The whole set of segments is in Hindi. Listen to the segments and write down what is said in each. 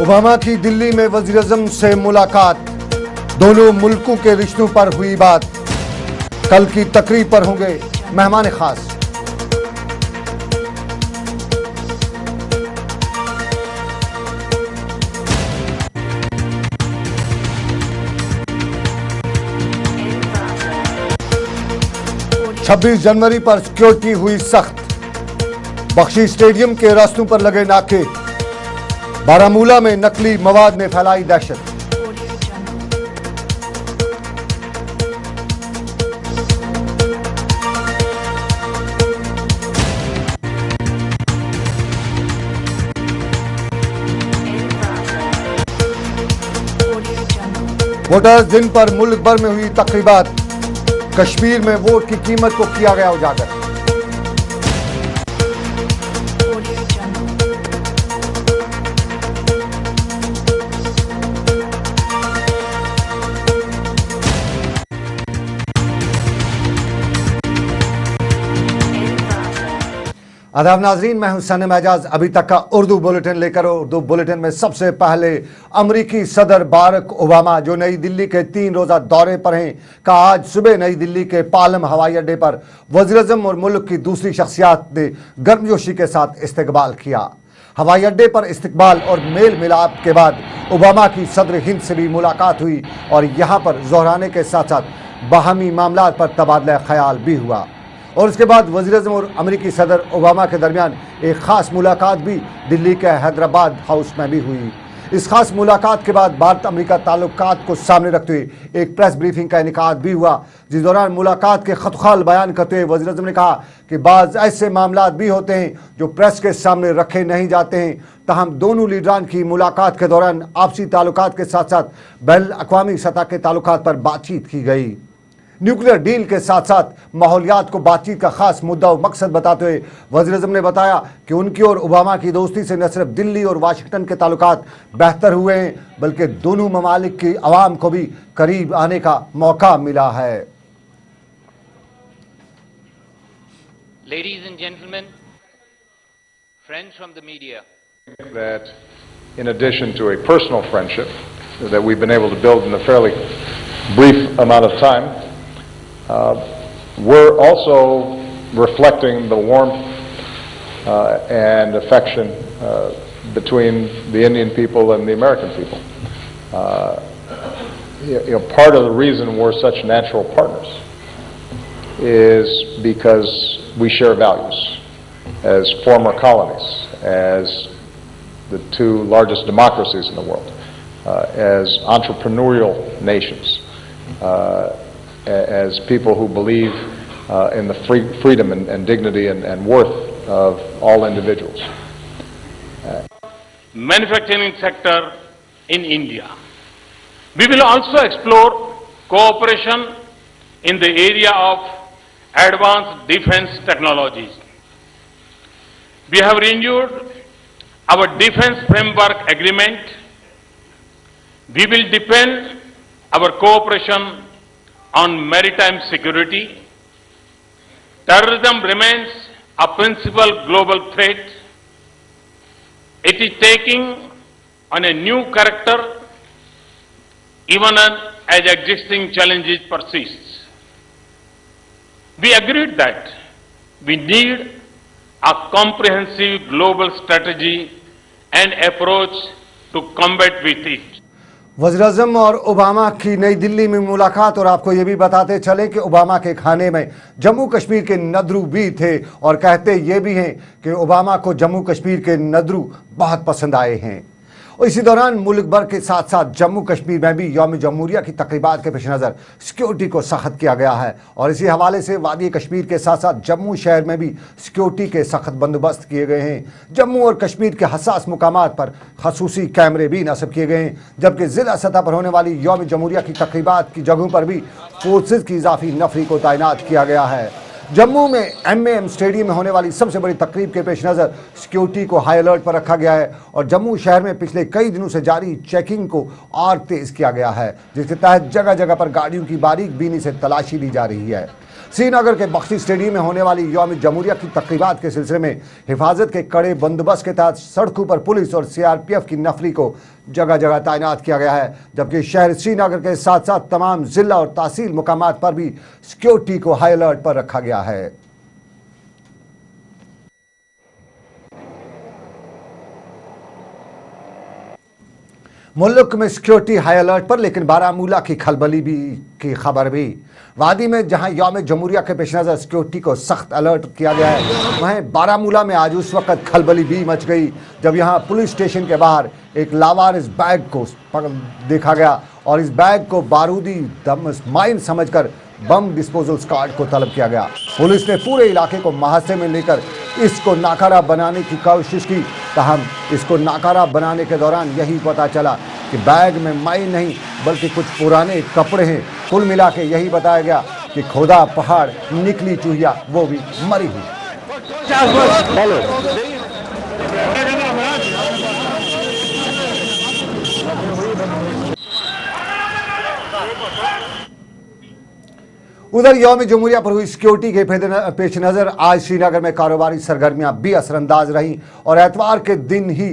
ओबामा की दिल्ली में वज़ीर-ए-आज़म से मुलाकात, दोनों मुल्कों के रिश्तों पर हुई बात। कल की तकरीब पर होंगे मेहमान खास। छब्बीस जनवरी पर सिक्योरिटी हुई सख्त, बख्शी स्टेडियम के रास्तों पर लगे नाके। बारामूला में नकली मवाद ने फैलाई दहशत। वोटर्स दिन पर मुल्क भर में हुई तकरीबात, कश्मीर में वोट की कीमत को किया गया उजागर। आदाब नाजरीन, मैं हूं सनम एजाज। अभी तक का उर्दू बुलेटिन लेकर उर्दू बुलेटिन में सबसे पहले अमरीकी सदर बारक ओबामा जो नई दिल्ली के 3 रोज़ा दौरे पर हैं का आज सुबह नई दिल्ली के पालम हवाई अड्डे पर वज़ीर-ए-आज़म और मुल्क की दूसरी शख्सियात ने गर्मजोशी के साथ इस्तकबाल किया। हवाई अड्डे पर इस्तकबाल और मेल मिलाप के बाद ओबामा की सदर हिंद से भी मुलाकात हुई और यहाँ पर दोहराने के साथ साथ बाहमी मामलात पर तबादला ख्याल भी हुआ। और उसके बाद वज़ीर-ए-आज़म और अमरीकी सदर ओबामा के दरमियान एक ख़ास मुलाकात भी दिल्ली के हैदराबाद हाउस में भी हुई। इस खास मुलाकात के बाद भारत अमेरिका ताल्लुकात को सामने रखते हुए एक प्रेस ब्रीफिंग का इनेकाद भी हुआ, जिस दौरान मुलाकात के खतखाल बयान करते हुए वज़ीर-ए-आज़म ने कहा कि बाज़ ऐसे मामलात भी होते हैं जो प्रेस के सामने रखे नहीं जाते हैं। तहम दोनों लीडरान की मुलाकात के दौरान आपसी ताल्लुकात के साथ साथ बैनुल अक़वामी सतह के ताल्लुकात पर बातचीत की गई। न्यूक्लियर डील के साथ साथ माहौलियात को बातचीत का खास मुद्दा और मकसद बताते हुए वज़ीर-ए-आज़म ने बताया कि उनकी और ओबामा की दोस्ती से न सिर्फ दिल्ली और वाशिंगटन के ताल्लुकात बेहतर हुए हैं बल्कि दोनों ममालिक की आवाम को भी करीब आने का मौका मिला है। Ladies and gentlemen, friends from the media. That in addition to a personal friendship that we've been able to build in a fairly brief amount of time, we're also reflecting the warmth and affection between the Indian people and the American people. Part of the reason we're such natural partners is because we share values as former colonies, as the 2 largest democracies in the world, as entrepreneurial nations, as people who believe in the freedom and dignity and worth of all individuals. Manufacturing sector in India. We will also explore cooperation in the area of advanced defense technologies. We have renewed our defense framework agreement. We will deepen our cooperation on maritime security. Terrorism remains a principal global threat. It is taking on a new character even as existing challenges persist. We agreed that we need a comprehensive global strategy and approach to combat with it. वज़ीर-ए-आज़म और ओबामा की नई दिल्ली में मुलाकात। और आपको ये भी बताते चले कि ओबामा के खाने में जम्मू कश्मीर के नदरू भी थे और कहते ये भी हैं कि ओबामा को जम्मू कश्मीर के नदरू बहुत पसंद आए हैं। और इसी दौरान मुल्क भर के साथ साथ जम्मू कश्मीर में भी यौम जमहूरिया की तकरीबात के पेश नज़र सिक्योरिटी को सख्त किया गया है। और इसी हवाले से वादी कश्मीर के साथ साथ जम्मू शहर में भी सिक्योरिटी के सख्त बंदोबस्त किए गए हैं। जम्मू और कश्मीर के हसास मुकामात पर खसूसी कैमरे भी नस्ब किए गए हैं, जबकि ज़िला सतह पर होने वाली यौम जमहूरिया की तकरीबात की जगहों पर भी फोर्सेज की इजाफी नफरी को तैनात किया गया है। जम्मू में MAM स्टेडियम में होने वाली सबसे बड़ी तकरीब के पेश नज़र सिक्योरिटी को हाई अलर्ट पर रखा गया है और जम्मू शहर में पिछले कई दिनों से जारी चेकिंग को और तेज़ किया गया है, जिसके तहत जगह जगह पर गाड़ियों की बारीक बीनी से तलाशी ली जा रही है। श्रीनगर के बख्शी स्टेडियम में होने वाली यौम जमहूरिया की तकरीबात के सिलसिले में हिफाजत के कड़े बंदोबस्त के तहत सड़कों पर पुलिस और सीआरपीएफ की नफरी को जगह जगह तैनात किया गया है, जबकि शहर श्रीनगर के साथ साथ तमाम जिला और तहसील मुकामात पर भी सिक्योरिटी को हाई अलर्ट पर रखा गया है। मुल्क में सिक्योरिटी हाई अलर्ट पर, लेकिन बारामूला की खलबली की खबर भी। वादी में जहां यौम जमहूरिया के पेश नज़र सिक्योरिटी को सख्त अलर्ट किया गया है, वहीं बारामूला में आज उस वक्त खलबली भी मच गई जब यहां पुलिस स्टेशन के बाहर एक लावारिस बैग को देखा गया और इस बैग को बारूदी माइन समझकर बम डिस्पोजल स्क्वाड को तलब किया गया। पुलिस ने पूरे इलाके को मुहासे में लेकर इसको नाकारा बनाने की कोशिश की, ताहम इसको नाकारा बनाने के दौरान यही पता चला कि बैग में माइन नहीं बल्कि कुछ पुराने कपड़े हैं। कुल मिला के यही बताया गया कि खुदा पहाड़ निकली चूहिया, वो भी मरी हुई। उधर यौम जमहूरिया पर हुई सिक्योरिटी के पेश नज़र आज श्रीनगर में कारोबारी सरगर्मियां भी असरअंदाज रहीं और एतवार के दिन ही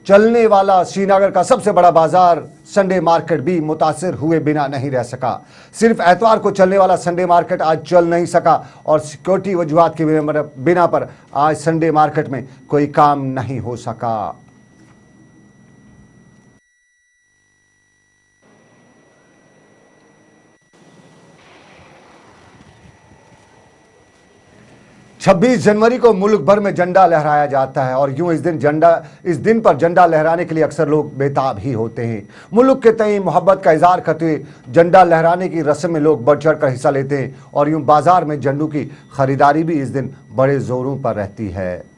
चलने वाला श्रीनगर का सबसे बड़ा बाजार संडे मार्केट भी मुतासिर हुए बिना नहीं रह सका। सिर्फ एतवार को चलने वाला संडे मार्केट आज चल नहीं सका और सिक्योरिटी वजूहात के बिना पर आज संडे मार्केट में कोई काम नहीं हो सका। छब्बीस जनवरी को मुल्क भर में झंडा लहराया जाता है और यूं इस दिन पर झंडा लहराने के लिए अक्सर लोग बेताब ही होते हैं। मुल्क के तई मोहब्बत का इजहार करते हुए झंडा लहराने की रस्म में लोग बढ़ चढ़ कर हिस्सा लेते हैं और यूं बाजार में झंडों की खरीदारी भी इस दिन बड़े जोरों पर रहती है।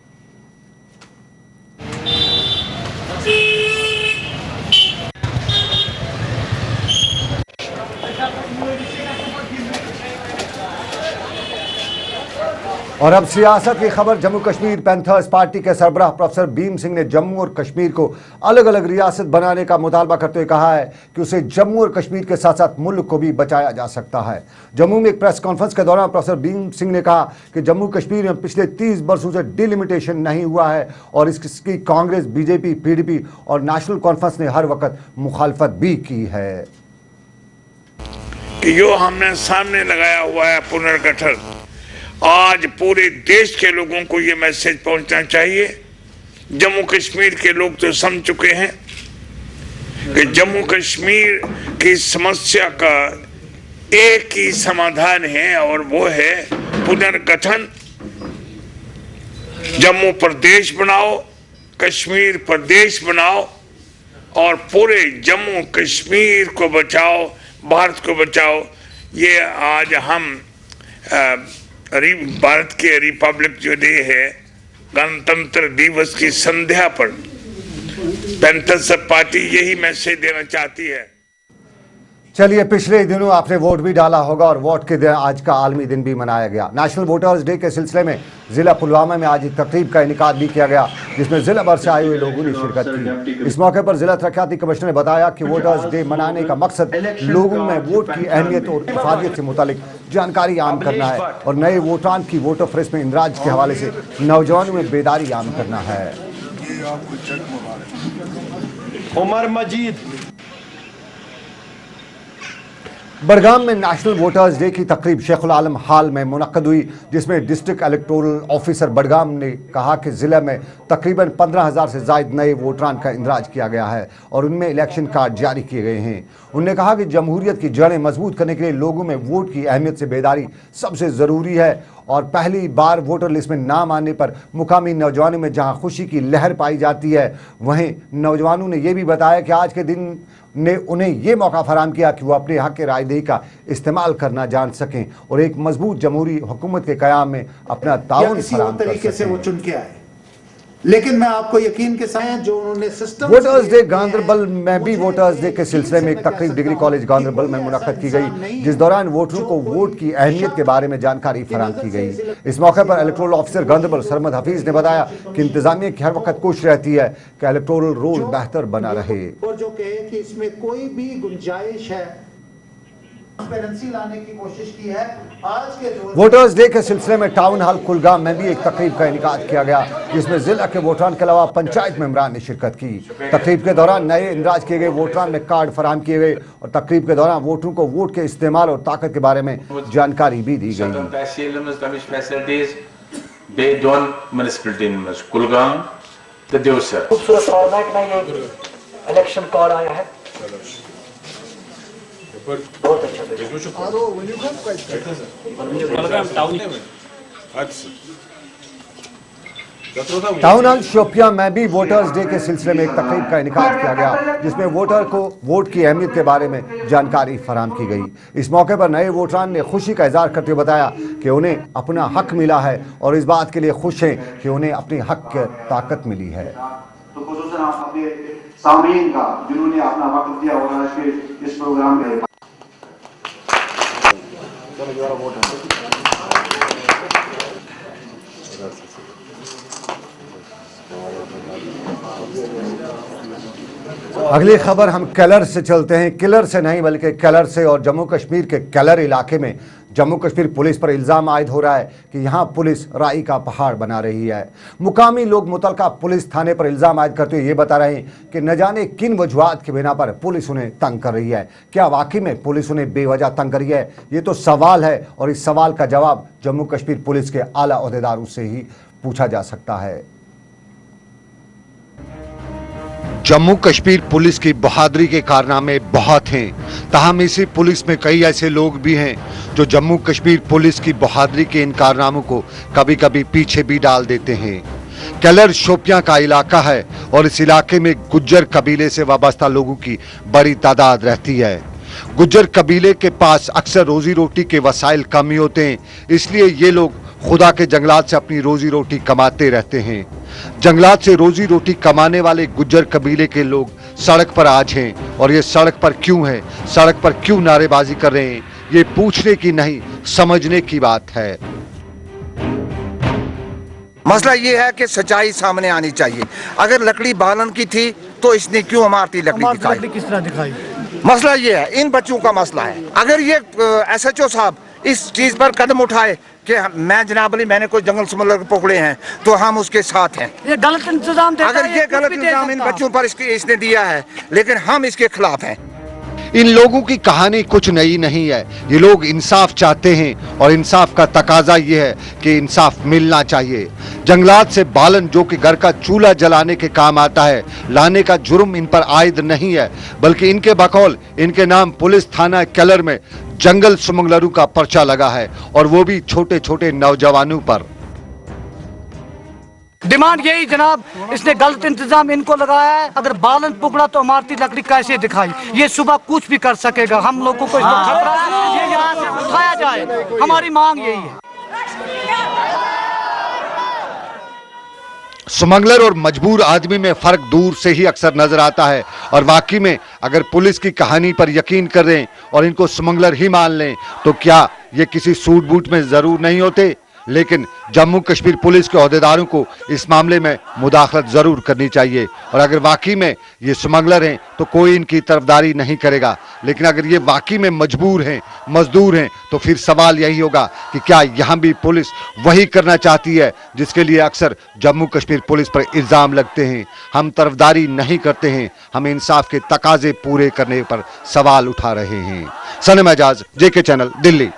और अब सियासत की खबर। जम्मू कश्मीर पैंथर्स पार्टी के सरबराह प्रोफेसर भीम सिंह ने जम्मू और कश्मीर को अलग अलग रियासत बनाने का मुतालबा करते हुए कहा है कि उसे जम्मू और कश्मीर के साथ साथ मुल्क को भी बचाया जा सकता है। जम्मू में एक प्रेस कॉन्फ्रेंस के दौरान प्रोफेसर भीम सिंह ने कहा कि जम्मू कश्मीर में पिछले 30 वर्षों से डिलिमिटेशन नहीं हुआ है और इसकी कांग्रेस, बीजेपी, पीडीपी और नेशनल कॉन्फ्रेंस ने हर वक्त मुखालफत भी की है। कि जो हमने सामने लगाया हुआ है पुनर्गठन, आज पूरे देश के लोगों को ये मैसेज पहुंचना चाहिए। जम्मू कश्मीर के लोग तो समझ चुके हैं कि जम्मू कश्मीर की समस्या का एक ही समाधान है और वो है पुनर्गठन। जम्मू प्रदेश बनाओ, कश्मीर प्रदेश बनाओ और पूरे जम्मू कश्मीर को बचाओ, भारत को बचाओ। ये आज हम भारत के रिपब्लिक जो डे है, गणतंत्र दिवस की संध्या पर पैंथर्स पार्टी यही मैसेज देना चाहती है। चलिए, पिछले दिनों आपने वोट भी डाला होगा और वोट के दिन आज का आलमी दिन भी मनाया गया। नेशनल वोटर्स डे के सिलसिले में जिला पुलवामा में आज एक तकरीब का इनेकाद भी किया गया जिसमें जिला भर से आए हुए लोगों ने शिरकत की। इस मौके पर जिला तरक्याती कमिश्नर ने बताया कि वोटर्स डे मनाने का मकसद लोगों में वोट की अहमियत और इफादियत से मुतालिक जानकारी आम करना है और नए वोटरान की वोटर फ्रेश में इंदराज के हवाले से नौजवानों में बेदारी आम करना है। उमर मजीद बड़गाम में नेशनल वोटर्स डे की तकरीब शेखुल आलम हाल में मुनक्कद हुई जिसमें डिस्ट्रिक्ट इलेक्टोरल ऑफिसर बड़गाम ने कहा कि ज़िले में तकरीबन 15,000 से ज़ायद नए वोटरान का इंदराज किया गया है और उनमें इलेक्शन कार्ड जारी किए गए हैं। उन्होंने कहा कि जमहूरियत की जड़ें मजबूत करने के लिए लोगों में वोट की अहमियत से बेदारी सबसे ज़रूरी है और पहली बार वोटर लिस्ट में नाम आने पर मुकामी नौजवानों में जहां खुशी की लहर पाई जाती है, वहीं नौजवानों ने यह भी बताया कि आज के दिन ने उन्हें यह मौका फराहम किया कि वो अपने हक के रायदही का इस्तेमाल करना जान सकें और एक मजबूत जमहूरी हुकूमत के क़याम में अपना ताउन फराहम कर तरीके से सकें। वो चुन के आए, लेकिन मैं आपको यकीन के साथ जो उन्होंने सिस्टम वोटर्स डे गांधरबल में भी वोटर्स डे के सिलसिले में एक तकरीब डिग्री कॉलेज गांधरबल में मुनक्कद की गई जिस दौरान वोटरों को वोट की अहमियत के बारे में जानकारी फराहम की गई। इस मौके पर इलेक्टोरल ऑफिसर गांधरबल सरमद हफीज ने बताया कि इंतजामिया की हर वक्त कोशिश रहती है कि इलेक्टोरल रोल बेहतर बना रहे और जो कहे कि इसमें कोई भी गुंजाइश है ट्रांसपेरेंसी लाने की कोशिश की है। आज के दौर वोटर्स डे के सिलसिले में टाउन हॉल कुलगाम में भी एक तकरीब का इनेकाद किया गया, जिसमें जिला के वोटरान के अलावा पंचायत मेंबरान ने शिरकत की। तकरीब के दौरान नए इंदराज किए गए वोटरान में कार्ड फराहम किए गए और तकरीब के दौरान वोटरों को वोट के इस्तेमाल और ताकत के बारे में जानकारी भी दी गई। खूबसूरत फॉर्मेट में ये इलेक्शन कोड आया है, बहुत अच्छा। टाउन हॉल शोपियां में भी वोटर्स डे के सिलसिले में एक तकरीब का इनेकाद किया गया, जिसमें वोटर को वोट की अहमियत के बारे में जानकारी फराहम की गई। इस मौके पर नए वोटरान ने खुशी का इजहार करते हुए बताया कि उन्हें अपना हक मिला है और इस बात के लिए खुश हैं कि उन्हें अपने हक की ताकत मिली है। तो खुसूसन आप अपने सामीन का जिन्होंने अपना वक्त दिया और आज के इस प्रोग्राम में अगली खबर हम केलर से चलते हैं। किलर से नहीं बल्कि केलर से, और जम्मू कश्मीर के केलर इलाके में जम्मू कश्मीर पुलिस पर इल्ज़ाम आयद हो रहा है कि यहां पुलिस राई का पहाड़ बना रही है। मुकामी लोग मुतलका पुलिस थाने पर इल्ज़ाम आयद करते हुए ये बता रहे हैं कि न जाने किन वजूहात की बिना पर पुलिस उन्हें तंग कर रही है। क्या वाकई में पुलिस उन्हें बेवजह तंग कर रही है? ये तो सवाल है और इस सवाल का जवाब जम्मू कश्मीर पुलिस के आला ओहदेदारों से ही पूछा जा सकता है। जम्मू कश्मीर पुलिस की बहादुरी के कारनामे बहुत हैं, ताहम इसी पुलिस में कई ऐसे लोग भी हैं जो जम्मू कश्मीर पुलिस की बहादुरी के इन कारनामों को कभी कभी पीछे भी डाल देते हैं। केलर शोपियां का इलाका है और इस इलाके में गुज्जर कबीले से वाबस्ता लोगों की बड़ी तादाद रहती है। गुज्जर कबीले के पास अक्सर रोजी रोटी के वसाइल कम ही होते हैं, इसलिए ये लोग खुदा के जंगलात से अपनी रोजी रोटी कमाते रहते हैं। जंगलात से रोजी रोटी कमाने वाले गुज्जर कबीले के लोग सड़क पर आज हैं, और ये सड़क पर क्यों है, सड़क पर क्यों नारेबाजी कर रहे हैं, ये पूछने की नहीं समझने की बात है। मसला ये है कि सच्चाई सामने आनी चाहिए। अगर लकड़ी बालन की थी तो इसने क्यों इमारती लकड़ी किस तरह दिखाई? मसला ये है, इन बच्चों का मसला है। अगर ये SHO साहब इस चीज पर कदम उठाए कि मैं जनाब अली मैंने कोई जंगल स्मगलर पकड़े हैं तो हम उसके साथ हैं। ये गलत इंतजाम देता अगर है, ये गलत इंतजाम इन बच्चों पर इसने दिया है, लेकिन हम इसके खिलाफ हैं। इन लोगों की कहानी कुछ नई नहीं है। ये लोग इंसाफ चाहते हैं और इंसाफ का तकाजा ये है कि इंसाफ मिलना चाहिए। जंगलात से बालन जो कि घर का चूल्हा जलाने के काम आता है, लाने का जुर्म इन पर आयद नहीं है, बल्कि इनके बकौल इनके नाम पुलिस थाना केलर में जंगल स्मगलरों का पर्चा लगा है, और वो भी छोटे छोटे नौजवानों पर। डिमांड यही जनाब, इसने गलत इंतजाम इनको लगाया है। अगर बालन पकड़ा तो इमारती लकड़ी कैसे दिखाई? ये सुबह कुछ भी कर सकेगा। हम लोगों को इसको खतरा है, ये यहाँ से उठाया जाए, हमारी मांग यही है। स्मगलर और मजबूर आदमी में फर्क दूर से ही अक्सर नजर आता है, और वाकई में अगर पुलिस की कहानी पर यकीन कर रहे हैं और इनको स्मगलर ही मान लें तो क्या ये किसी सूट बूट में जरूर नहीं होते। लेकिन जम्मू कश्मीर पुलिस के ओहदेदारों को इस मामले में मुदाखलत जरूर करनी चाहिए, और अगर वाकई में ये स्मगलर हैं तो कोई इनकी तरफदारी नहीं करेगा। लेकिन अगर ये वाकई में मजबूर हैं, मजदूर हैं, तो फिर सवाल यही होगा कि क्या यहाँ भी पुलिस वही करना चाहती है जिसके लिए अक्सर जम्मू कश्मीर पुलिस पर इल्ज़ाम लगते हैं। हम तरफदारी नहीं करते हैं, हम इंसाफ के तकाजे पूरे करने पर सवाल उठा रहे हैं। Sanam Ejaz, JK channel, Delhi.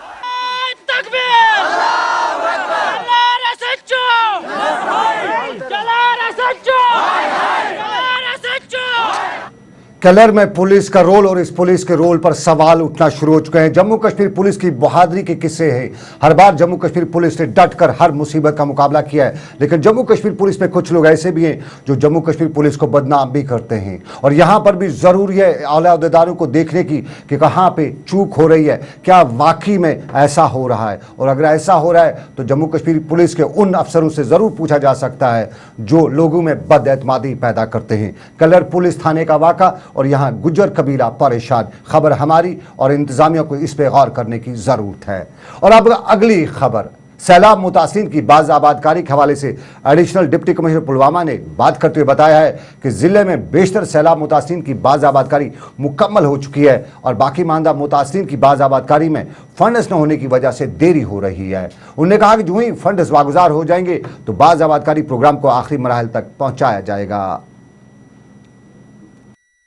केलर में पुलिस का रोल और इस पुलिस के रोल पर सवाल उठना शुरू हो चुके हैं। जम्मू कश्मीर पुलिस की बहादुरी के किस्से हैं। हर बार जम्मू कश्मीर पुलिस ने डट कर हर मुसीबत का मुकाबला किया है, लेकिन जम्मू कश्मीर पुलिस में कुछ लोग ऐसे भी हैं जो जम्मू कश्मीर पुलिस को बदनाम भी करते हैं। और यहाँ पर भी ज़रूरी है आला अहदेदारों को देखने की कि कहाँ पे चूक हो रही है, क्या वाकई में ऐसा हो रहा है। और अगर ऐसा हो रहा है तो जम्मू कश्मीर पुलिस के उन अफसरों से ज़रूर पूछा जा सकता है जो लोगों में बदएतमादी पैदा करते हैं। केलर पुलिस थाने का वाक़ा और यहाँ गुज्जर कबीला परेशान। खबर हमारी और इंतजामिया को इस पे गौर करने की जरूरत है। और अब अगली खबर सैलाब मुतासिन की बाज़ाबादकारी के हवाले से एडिशनल डिप्टी कमिश्नर पुलवामा ने बात करते हुए बताया है कि जिले में बेशतर सैलाब मुतासिन की बाज़ाबादकारी मुकम्मल हो चुकी है और बाकी मानदा मुतासिन की बाज़ाबादकारी में फंड्स न होने की वजह से देरी हो रही है। उन्होंने कहा कि जो ही फंड्स वागुजार हो जाएंगे तो बाज़ाबादकारी प्रोग्राम को आखिरी मराहल तक पहुंचाया जाएगा।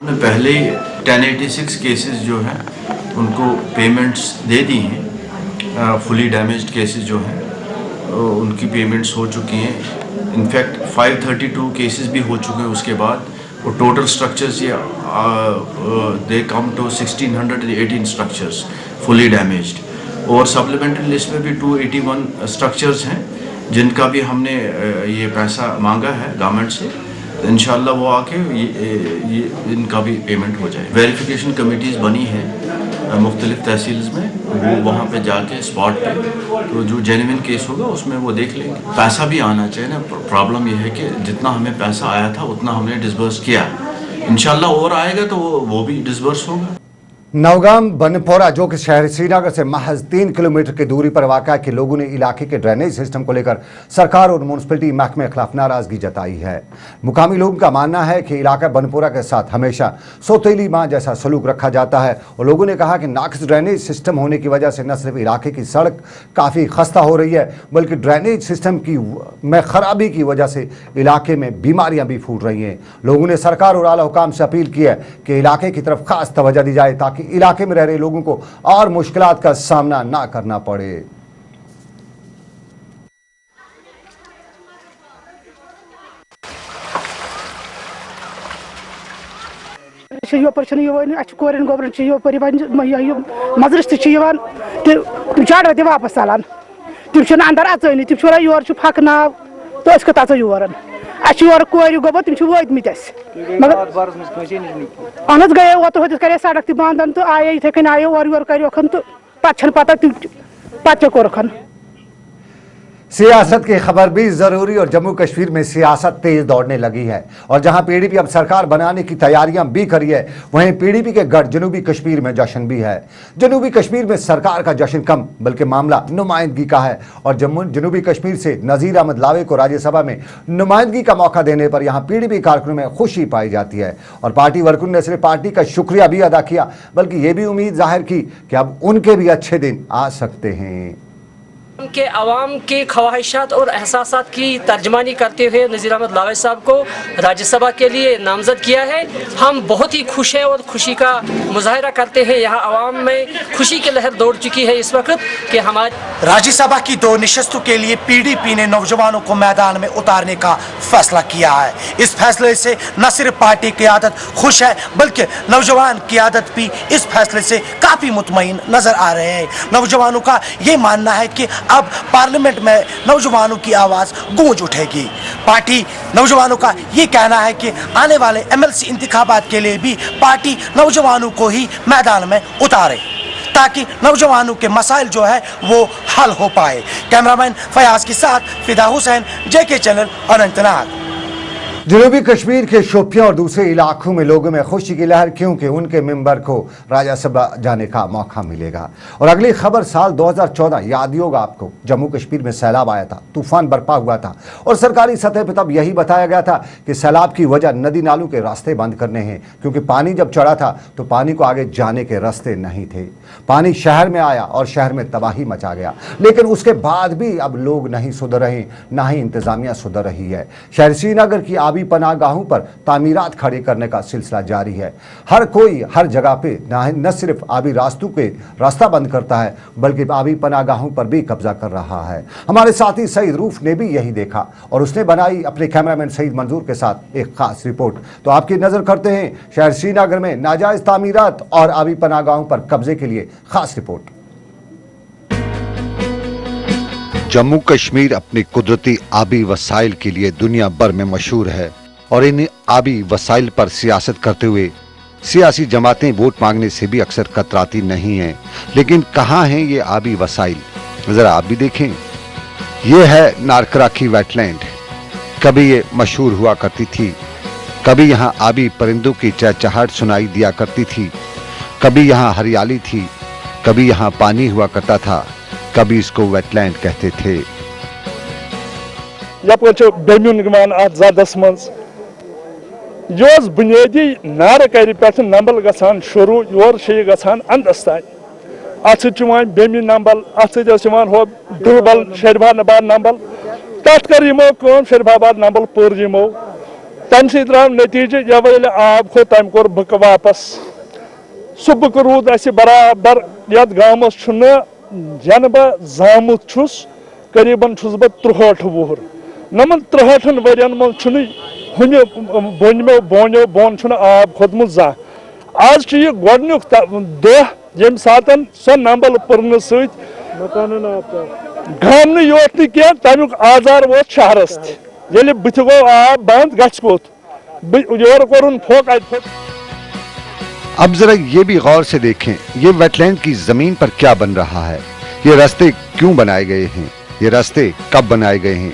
पहले 1086 केसेस जो हैं उनको पेमेंट्स दे दी हैं, फुली डैमेज्ड केसेस जो हैं उनकी पेमेंट्स हो चुकी हैं। इनफैक्ट 532 केसेस भी हो चुके हैं। उसके बाद वो टोटल स्ट्रक्चर्स ये they come to 1618 structures fully damaged और सप्लीमेंट्री लिस्ट में भी 281 स्ट्रक्चर्स हैं जिनका भी हमने ये पैसा मांगा है गवर्नमेंट से। इंशाल्लाह वो आके ये इनका भी पेमेंट हो जाए। वेरिफिकेशन कमेटीज़ बनी हैं मुख्तलिफ तहसील्स में, वो वहाँ पे जाके स्पॉट पे तो जो जेन्युइन केस होगा उसमें वो देख लेंगे। पैसा भी आना चाहिए ना, प्रॉब्लम ये है कि जितना हमें पैसा आया था उतना हमने डिसबर्स किया, इंशाल्लाह और आएगा तो वो भी डिसबर्स होगा। नौगाम बनपोरा जो कि शहर श्रीनगर से महज 3 किलोमीटर की दूरी पर वाक़ा के लोगों ने इलाके के ड्रेनेज सिस्टम को लेकर सरकार और म्यूनसिपलिटी महकमे के खिलाफ नाराजगी जताई है। मुकामी लोगों का मानना है कि इलाका बनपोरा के साथ हमेशा सौतेली माँ जैसा सलूक रखा जाता है और लोगों ने कहा कि नाक़िस ड्रेनेज सिस्टम होने की वजह से न सिर्फ इलाके की सड़क काफ़ी खस्ता हो रही है बल्कि ड्रेनेज सिस्टम में खराबी की वजह से इलाके में बीमारियाँ भी फूट रही हैं। लोगों ने सरकार और आला हुकाम से अपील की है कि इलाके की तरफ खास तवज्जो दी जाए ताकि इलाके में रह रहे लोगों को और मुश्किलात का सामना ना करना पड़े। वापस चलान तम अंदर अचन तम योर फक नाव तो कत योर और कोर गोब तम वतमत अहन गए ओत करे सड़क बंद तो आये इथे कन आये और योर करोखन तो पे पता पे कोरखन। सियासत की खबर भी जरूरी और जम्मू कश्मीर में सियासत तेज दौड़ने लगी है और जहां पीडीपी अब सरकार बनाने की तैयारियां भी करी है वहीं पीडीपी के गढ़ जनूबी कश्मीर में जश्न भी है। जनूबी कश्मीर में सरकार का जश्न कम बल्कि मामला नुमाइंदगी का है और जनूबी कश्मीर से नजीर अहमद लावे को राज्यसभा में नुमाइंदगी का मौका देने पर यहां पीडीपी कारकुनों में खुशी पाई जाती है और पार्टी वर्करों ने सिर्फ पार्टी का शुक्रिया भी अदा किया बल्कि ये भी उम्मीद जाहिर की कि अब उनके भी अच्छे दिन आ सकते हैं। के अवाम के ख्वाहिशात और एहसासात की तर्जमानी करते हुए नज़ीर अहमद लावे साहब को राज्यसभा के लिए नामजद किया है। हम बहुत ही खुश हैं और खुशी का मुजाहरा करते हैं। यहाँ अवाम में खुशी की लहर दौड़ चुकी है इस वक्त कि हमारे राज्यसभा की 2 निशस्तों के लिए पीडीपी ने नौजवानों को मैदान में उतारने का फैसला किया है। इस फैसले से न सिर्फ पार्टी क़यादत खुश है बल्कि नौजवान क़यादत भी इस फैसले से काफ़ी मुतमईन नजर आ रहे हैं। नौजवानों का ये मानना है कि अब पार्लियामेंट में नौजवानों की आवाज़ गूंज उठेगी। पार्टी नौजवानों का ये कहना है कि आने वाले एमएलसी इंतखाबात के लिए भी पार्टी नौजवानों को ही मैदान में उतारे ताकि नौजवानों के मसाइल जो है वो हल हो पाए। कैमरामैन फयाज के साथ फिदा हुसैन, जेके चैनल, अनंतनाग। जनूबी कश्मीर के शोपियां और दूसरे इलाकों में लोगों में खुशी की लहर क्योंकि उनके मेंबर को राज्यसभा जाने का मौका मिलेगा। और अगली खबर साल 2014 याद ही होगा आपको, जम्मू कश्मीर में सैलाब आया था, तूफान बरपा हुआ था और सरकारी सतह पर तब यही बताया गया था कि सैलाब की वजह नदी नालों के रास्ते बंद करने हैं क्योंकि पानी जब चढ़ा था तो पानी को आगे जाने के रास्ते नहीं थे। पानी शहर में आया और शहर में तबाही मचा गया लेकिन उसके बाद भी अब लोग नहीं सुधर रहे, ना ही इंतजामिया सुधर रही है। शहर श्रीनगर की आबी पनाहगाहों पर तामीरात खड़े करने का सिलसिला जारी है। हर कोई हर जगह पे न सिर्फ आबी रास्तों के रास्ता बंद करता है बल्कि आबी पनाहगाहों पर भी कब्जा कर रहा है। हमारे साथी सईद रूफ ने भी यही देखा और उसने बनाई अपने कैमरामैन सईद मंजूर के साथ एक खास रिपोर्ट। तो आपकी नजर करते हैं शहर श्रीनगर में नाजायज तामीरात और आबी पनाहगाहों पर कब्जे के लिए खास रिपोर्ट। जम्मू कश्मीर अपनी कुदरती आबी वसाइल के लिए दुनिया भर में मशहूर है और इन आबी वसाइल पर सियासत करते हुए सियासी जमातें वोट मांगने से भी अक्सर कतराती नहीं हैं। लेकिन कहाँ हैं ये आबी वसाइल, जरा आप भी देखें। ये है नारकराखी वेटलैंड। कभी ये मशहूर हुआ करती थी, कभी यहाँ आबी परिंदों की चहचहाहट सुनाई दिया करती थी, कभी यहाँ हरियाली थी, कभी यहाँ पानी हुआ करता था कभी इसको वेटलैंड कहते थे। बुनियादी नार कर पे नंबल गसान शुरू योर गसान अंदस तान अत बेमी नंबल अत हो दुबल शरफाबाद नंबल तथ कर यमो शरफाबाद नंबल पुर यमो तम द्राव नतीजे जब आब खो तम कोर बुक वापस सह बुक रूद बराबर ये गामस जन बह जामुत करीबन बह 63 वुहर नमन 63 वरियन मन हुन बोनमो बोनो बोन आब खोदमुत जा आज यह गोडनुक दह यम सातन सो नंबल पुरन सत गाम योत कह तमुक आजार वो शहरस ये बुथ गो आब बंद गोत योर कोरुन फोक अब जरा ये भी गौर से देखें, ये वेटलैंड की जमीन पर क्या बन रहा है, ये रास्ते क्यों बनाए गए हैं, ये रास्ते कब बनाए गए हैं।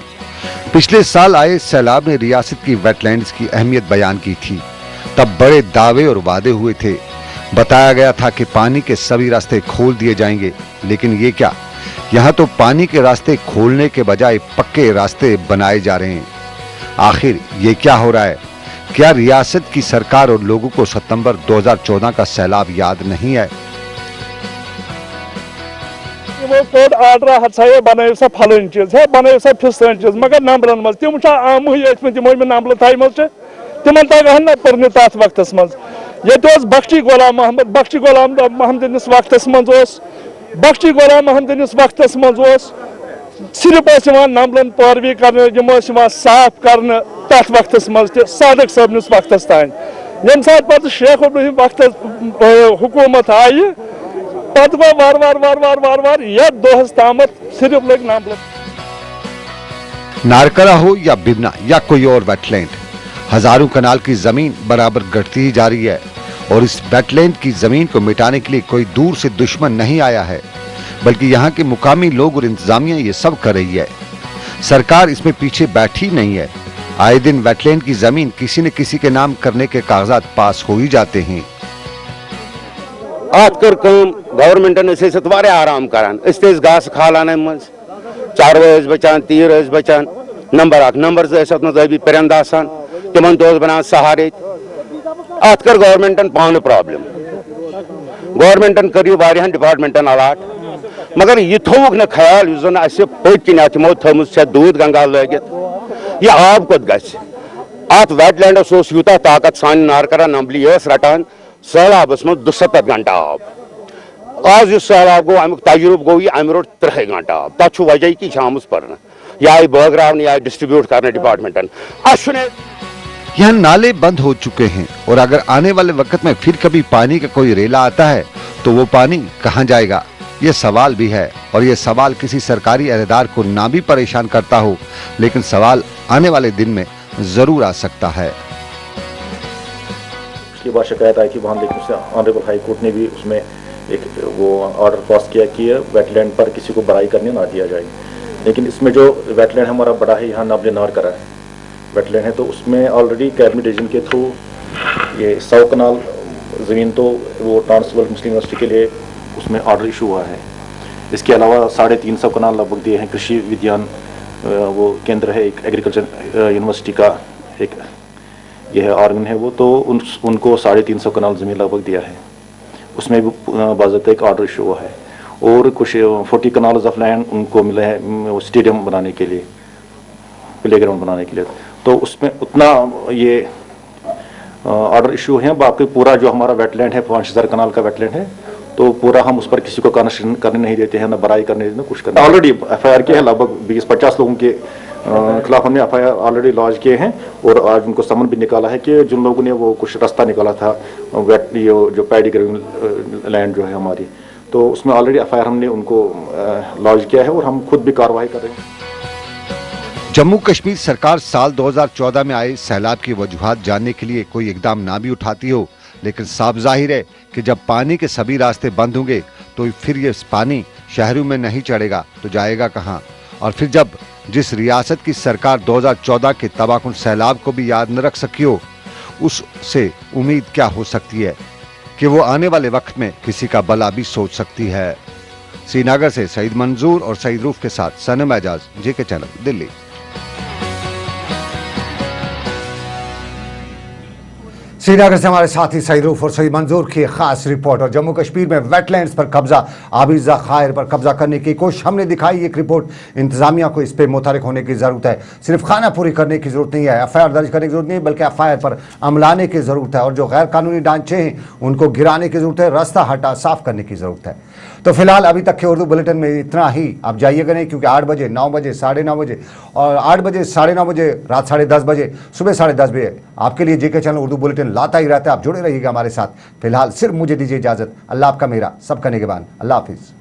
पिछले साल आए सैलाब ने रियासत की वेटलैंड्स की अहमियत बयान की थी। तब बड़े दावे और वादे हुए थे, बताया गया था कि पानी के सभी रास्ते खोल दिए जाएंगे, लेकिन ये क्या, यहाँ तो पानी के रास्ते खोलने के बजाय पक्के रास्ते बनाए जा रहे हैं। आखिर ये क्या हो रहा है? क्या रियासत की सरकार और लोगों को सितंबर 2014 का सैलाब याद नहीं है? आर्डर हसा बन सा फलन चीज है बन सा फिसन चीज मगर नंबरन मज तम आम तमो नंबल थम तिमन तगहन ना पुरन तथ वक्त मज ये बख्शी गुलाम महमद वक्त मज बख्शी गुलाम महमद वक्त मज सिर्फ नंबलन पैरवी कर साफ कर तथ वक्त मज सादक सबनस वक्त तान यम सात पे शेख इब्राहिम वक्त हुकूमत आई पत गो वार वार वार वार वार वार ये दोहस तामत सिर्फ लग नंबल। नारकरा हो या बिबना या कोई और वेटलैंड, हजारों कनाल की जमीन बराबर घटती ही जा रही है और इस वेटलैंड की जमीन को मिटाने के लिए कोई दूर से दुश्मन नहीं आया है, बल्कि यहाँ के मुकामी लोग और इंतजामिया ये सब कर रही है। सरकार इसमें पीछे बैठी नहीं है। आए दिन वेटलैंड की जमीन किसी न किसी के नाम करने के कागजात पास हो ही जाते हैं। अत कर गवर्नमेंटन आराम करान घास खालान मज चारवे बचान तीर बचान नंबर 1 नंबर 2 अबी परिंद आसान तिमन बनान सहारे अत कर गवर्नमेंटन पान प्रॉब्लम गवर्नमेंटन कर डिपार्टमेंटन अलाट मगर यह थोक न ख्याल पत किन तमो थमुत दूध गंगा लगित यह आब कोत गत वेटलैंडस यूता ताकत सान नारकरा नंबली रटान सैलाबस मज 270 घंटा आब आज इस सैलाब गो अमुक तजुर्ब गो यह अम रोट 3 घंटा आब तथ वजह कि आमुस पर यह बगरावन यह डिस्ट्रीब्यूट करने डिपार्टमेंटन यहाँ नाले बंद हो चुके हैं और अगर आने वाले वक्त में फिर कभी पानी का कोई रेला आता है तो वो पानी कहाँ जाएगा, ये सवाल भी है। और ये सवाल किसी सरकारी अहदेदार को ना भी परेशान करता हो, लेकिन सवाल आने वाले दिन में जरूर आ सकता है। उसके बाद शिकायत आई कि वहाँ लेकिन उससे ऑनरेबल हाई कोर्ट ने भी उसमें एक वो ऑर्डर पास किया कि वेटलैंड पर किसी को बड़ाई करने ना दिया जाए। लेकिन इसमें जो वेटलैंड हमारा बड़ा है यहाँ नाबले नारकरा है वेटलैंड है, तो उसमें ऑलरेडी कैबिनेट डिवीजन के थ्रू ये 100 कनाल ज़मीन तो वो ट्रांसवर्ल मुस्लिम यूनिवर्सिटी के लिए उसमें ऑर्डर इशू हुआ है। इसके अलावा 350 कनाल लगभग दिए हैं कृषि विज्ञान वो केंद्र है एक एग्रीकल्चर यूनिवर्सिटी का एक यह ऑर्गन है वो, तो उनको 350 कनाल ज़मीन लगभग दिया है, उसमें भी बाज़ाब्ता एक ऑर्डर इशू हुआ है। और कुछ 40 कनाल्स ऑफ लैंड उनको मिला है स्टेडियम बनाने के लिए, प्लेग्राउंड बनाने के लिए, तो उसमें उतना ये ऑर्डर इशू है। बाकी पूरा जो हमारा वेटलैंड है 5000 कनाल का वेटलैंड है, तो पूरा हम उस पर किसी को कनेक्शन करने नहीं देते हैं, ना बड़ाई करने देते हैं, कुछ करने। ऑलरेडी FIR किए हैं लगभग 20-50 लोगों के खिलाफ हमने FIR ऑलरेडी लॉन्च किए हैं और आज उनको समन भी निकाला है कि जिन लोगों ने वो कुछ रास्ता निकाला था जो पैडी ग्रेविंग लैंड जो है हमारी, तो उसमें ऑलरेडी FIR हमने उनको लॉन्च किया है और हम खुद भी कार्रवाई कर रहे हैं। जम्मू कश्मीर सरकार साल 2014 में आए सैलाब की वजूहात जानने के लिए कोई इकदाम ना भी उठाती हो, लेकिन साफ जाहिर है कि जब पानी के सभी रास्ते बंद होंगे तो फिर ये पानी शहरों में नहीं चढ़ेगा तो जाएगा कहाँ। और फिर जब जिस रियासत की सरकार 2014 के तबाहकुन सैलाब को भी याद न रख सकी हो, उससे उम्मीद क्या हो सकती है कि वो आने वाले वक्त में किसी का भला भी सोच सकती है। श्रीनगर से सईद मंजूर और सईद रूफ के साथ सनम एजाज, जेके चैनल, दिल्ली। श्रीनगर से हमारे साथी सईद रूफ और सईद मंजूर की खास रिपोर्ट। और जम्मू कश्मीर में वेटलैंड्स पर कब्जा, आबी ज़खायर पर कब्जा करने की कोशिश हमने दिखाई। एक रिपोर्ट इंतजामिया को इस पर मुतहरिक होने की जरूरत है। सिर्फ खाना पूरी करने की जरूरत नहीं है, FIR दर्ज करने की जरूरत नहीं, बल्कि FIR पर अमलाने की जरूरत है। और जो गैर कानूनी ढांचे हैं उनको गिराने की जरूरत है, रास्ता हटा साफ करने की जरूरत है। तो फिलहाल अभी तक के उर्दू बुलेटिन में इतना ही। आप जाइएगा नहीं, क्योंकि 8 बजे, 9 बजे, 9:30 बजे और 8 बजे, 9:30 बजे, रात 10:30 बजे, सुबह 10:30 बजे आपके लिए जेके चैनल उर्दू बुलेटिन लाता ही रहता है। आप जुड़े रहिएगा हमारे साथ। फिलहाल सिर्फ मुझे दीजिए इजाजत। अल्लाह आपका, मेरा सबका निगहबान। अल्लाह हाफिज।